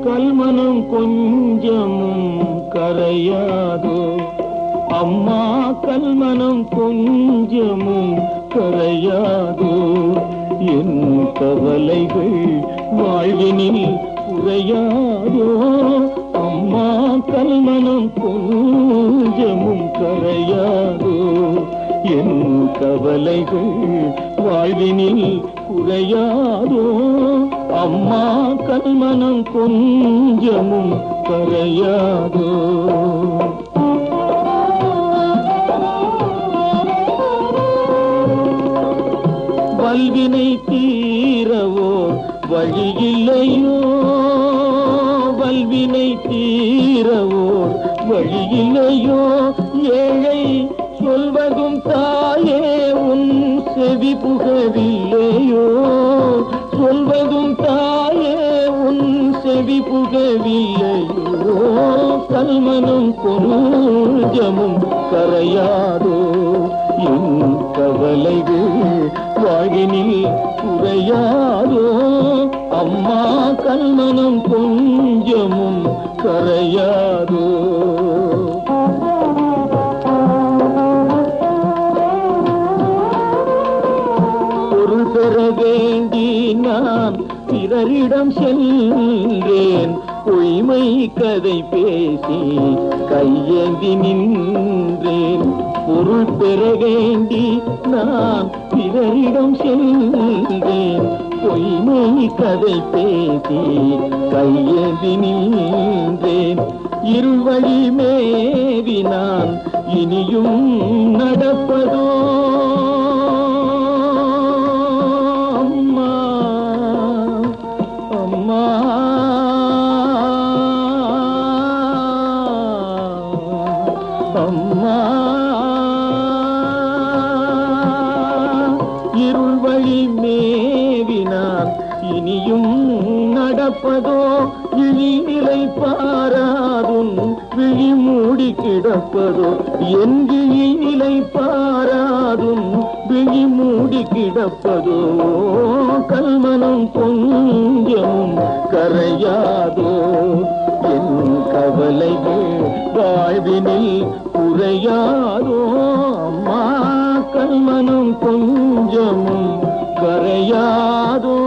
கல்மனம் கொஞ்சமும் கரையாதோ அம்மா, கல்மனம் கொஞ்சமும் கரையாதோ. என் கவலைகள் வாழ்வினில் குறையாதோ அம்மா, கல்மனம் கொஞ்சமும் கரையாதோ. என் கவலைகள் வாழ்வினில் குறையாதோ அம்மா, கல்மனம் கொஞ்சமும் கரையாதோ. வல்வினை தீரவோ வழியில்லையோ, வல்வினை தீரவோ வழியில்லையோ. ஏழை சொல்வதும் தாயே உன் செவி புகவில்லையோ, சொல்வதும் தாயே உன் செவி புகவில்லையோ. கல்மனம் கொஞ்சமும் கரையாதோ என் கவலைகள் வாழ்வினில் குறையாதோ அம்மா, கல்மனம் கொஞ்சமும் கரையாதோ. பொருள் பெற வேண்டி நான் பிறரிடம் சென்றேன், பொய்மை கதை பேசி கையேந்தி நின்றேன். பொருள் பெற வேண்டி நான் பிறரிடம் சென்றேன், பொய்மை கதை பேசி கையேந்தி நின்றேன். இருவழி மேவி நான் இனியும் நடப்பதோ அம்மா, அம்மா, அம்மா. இருள் வழி மேவினான் இனியும் நடப்பதோ, இழிநிலை பாராதும் விழி மூடி கிடப்பதோ. என் இழிநிலை பாராதும் விழி மூடி கிடப்பதோ. கல்மனம் கொஞ்சமும் கரையாதோ என் கவலைகள் வாழ்வினில் குறையாதோ அம்மா, கல்மனம் கொஞ்சமும் கரையாதோ.